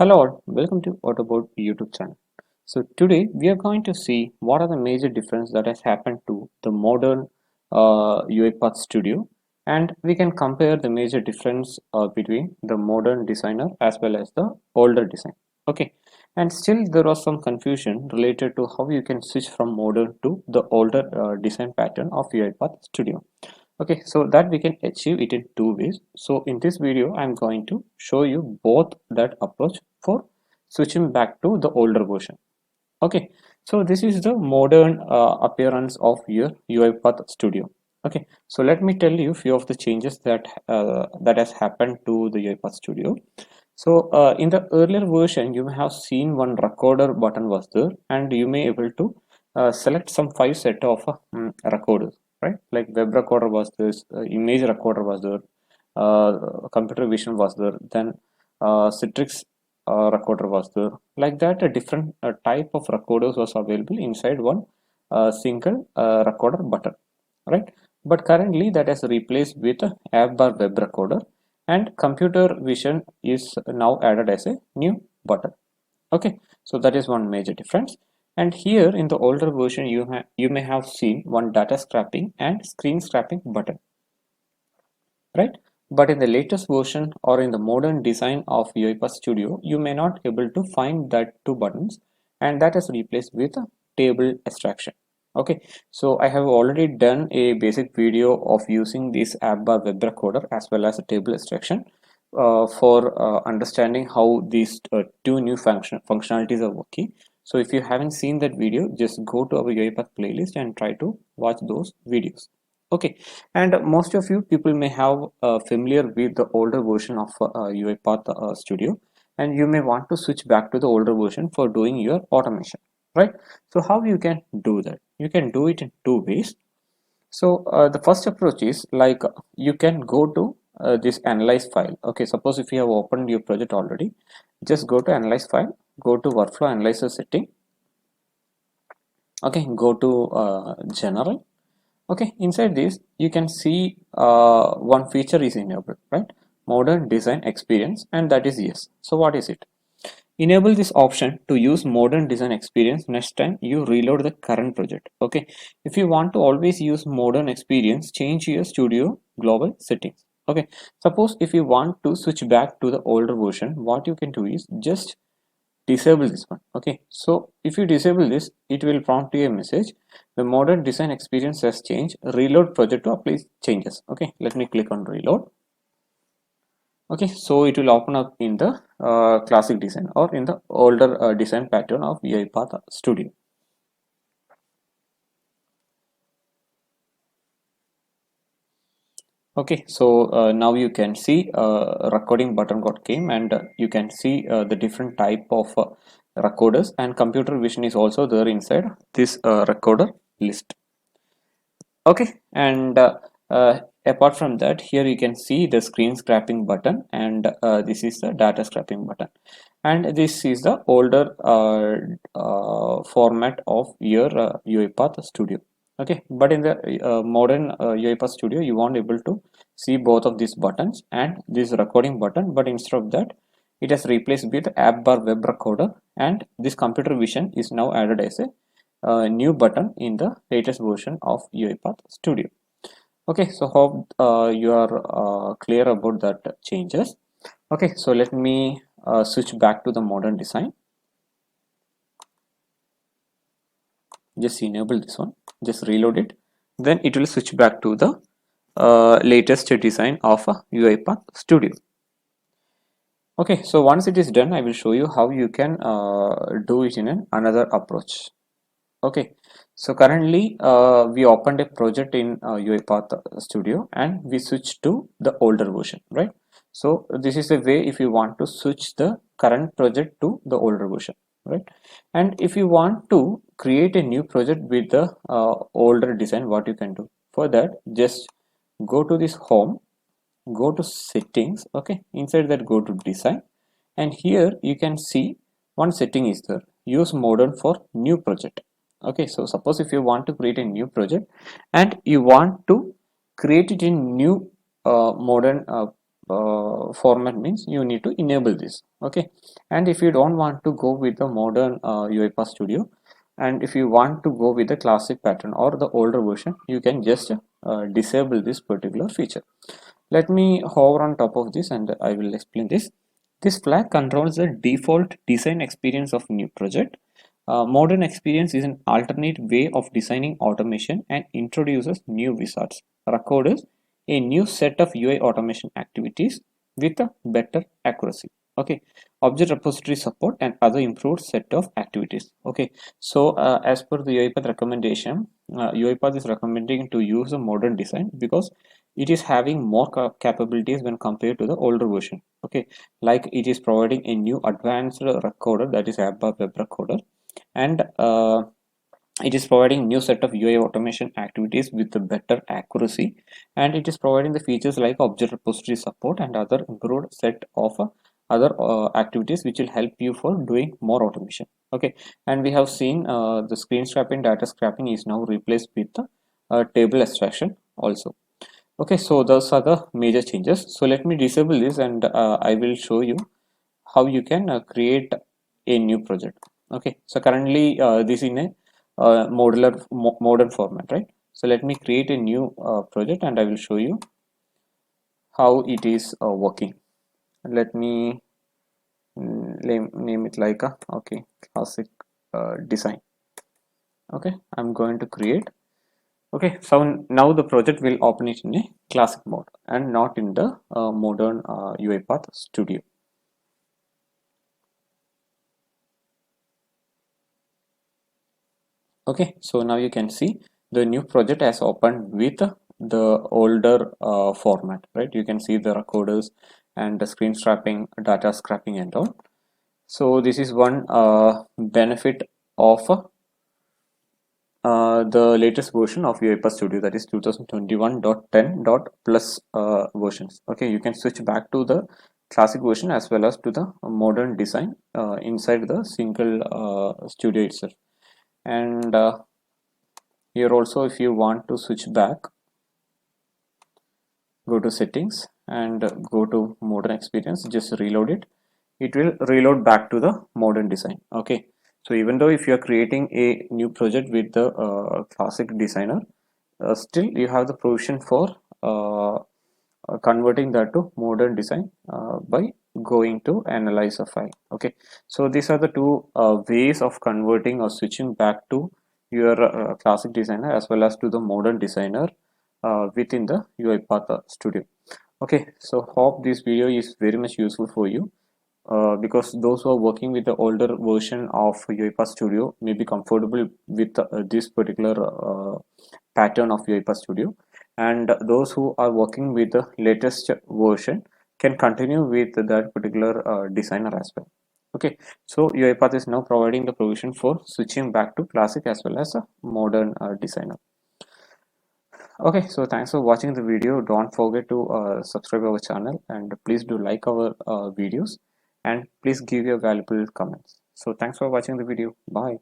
Hello, all. Welcome to Autoboard YouTube channel. So today we are going to see what are the major difference that has happened to the modern UiPath Studio, and we can compare the major difference between the modern designer as well as the older design. Okay, and still there was some confusion related to how you can switch from modern to the older design pattern of UiPath Studio. Okay, so that we can achieve it in two ways. So in this video I'm going to show you both that approach for switching back to the older version. Okay, so this is the modern appearance of your UiPath Studio. Okay, so let me tell you few of the changes that has happened to the UiPath Studio. So in the earlier version you may have seen one recorder button was there, and you may able to select some five set of recorders, right? Like web recorder was this, image recorder was there, computer vision was there, then Citrix recorder was there. Like that, a different type of recorders was available inside one single recorder button, right? But currently that is replaced with a app bar web recorder, and computer vision is now added as a new button. Okay, so that is one major difference. And here in the older version you may have seen one data scrapping and screen scrapping button, right? But in the latest version or in the modern design of UiPath Studio, you may not able to find that two buttons, and that is replaced with a table extraction. Okay, so I have already done a basic video of using this app bar web recorder as well as a table extraction for understanding how these two new functionalities are working. So if you haven't seen that video, just go to our UiPath playlist and try to watch those videos. Okay, and most of you people may have familiar with the older version of UiPath Studio, and you may want to switch back to the older version for doing your automation, right? So how you can do that? You can do it in two ways. So the first approach is like you can go to this analyze file. Okay, suppose if you have opened your project already, just go to analyze file, go to workflow analyzer setting. Okay, go to general. Okay, inside this you can see one feature is enabled, right? Modern design experience, and that is yes. So what is it? Enable this option to use modern design experience next time you reload the current project. Okay, if you want to always use modern experience, change your studio global settings. Okay, suppose if you want to switch back to the older version, what you can do is just disable this one. Okay, so if you disable this, it will prompt you a message: the modern design experience has changed, reload project to apply changes. Okay, let me click on reload. Okay, so it will open up in the classic design or in the older design pattern of UiPath Studio. Okay, so now you can see recording button got came, and you can see the different type of recorders, and computer vision is also there inside this recorder list. Okay, and apart from that, here you can see the screen scrapping button, and this is the data scrapping button, and this is the older format of your UiPath Studio. Okay, but in the modern UiPath Studio you won't able to see both of these buttons and this recording button, but instead of that it has replaced with app bar web recorder, and this computer vision is now added as a new button in the latest version of UiPath Studio. Okay, so hope you are clear about that changes. Okay, so let me switch back to the modern design. Just enable this one, just reload it, then it will switch back to the latest design of UiPath Studio. Okay, so once it is done, I will show you how you can do it in another approach. Okay, so currently we opened a project in UiPath Studio and we switched to the older version, right? So this is a way if you want to switch the current project to the older version, right? And if you want to create a new project with the older design, what you can do for that, just go to this home, go to settings. Okay, inside that go to design, and here you can see one setting is there, use modern for new project. Okay, so suppose if you want to create a new project and you want to create it in new modern format means you need to enable this. Okay, and if you don't want to go with the modern UiPath Studio, and if you want to go with the classic pattern or the older version, you can just disable this particular feature. Let me hover on top of this and I will explain this. This flag controls the default design experience of new project. Modern experience is an alternate way of designing automation and introduces new wizards, recorders, a new set of UI automation activities with a better accuracy. Okay, object repository support and other improved set of activities. Okay, so as per the UiPath recommendation, UiPath is recommending to use a modern design because it is having more capabilities when compared to the older version. Okay, like it is providing a new advanced recorder, that is ABAP web recorder, and it is providing new set of UI automation activities with a better accuracy, and it is providing the features like object repository support and other improved set of other activities which will help you for doing more automation. Okay, and we have seen the screen scraping, data scraping is now replaced with the table extraction also. Okay, so those are the major changes. So let me disable this and I will show you how you can create a new project. Okay, so currently this is in a modern format, right? So let me create a new project and I will show you how it is working. Let me name it like a okay classic design. Okay, I'm going to create. Okay, so now the project will open it in a classic mode and not in the modern UiPath Studio. Okay, so now you can see the new project has opened with the older format, right? You can see the recorders and the screen scrapping, data scrapping and all. So this is one benefit of the latest version of UiPath Studio, that is 2021.10. Versions. Okay, you can switch back to the classic version as well as to the modern design inside the single studio itself. And here also, if you want to switch back, go to settings and go to modern experience, just reload it. It will reload back to the modern design. Okay, so even though if you are creating a new project with the classic designer, still you have the provision for converting that to modern design by going to analyze a file. Okay, so these are the two ways of converting or switching back to your classic designer as well as to the modern designer within the UiPath Studio. Okay, so hope this video is very much useful for you. Because those who are working with the older version of UiPath Studio may be comfortable with this particular pattern of UiPath Studio, and those who are working with the latest version can continue with that particular designer as well. Okay, so UiPath is now providing the provision for switching back to classic as well as a modern designer. Okay, so thanks for watching the video. Don't forget to subscribe our channel and please do like our videos and please give your valuable comments. So thanks for watching the video. Bye.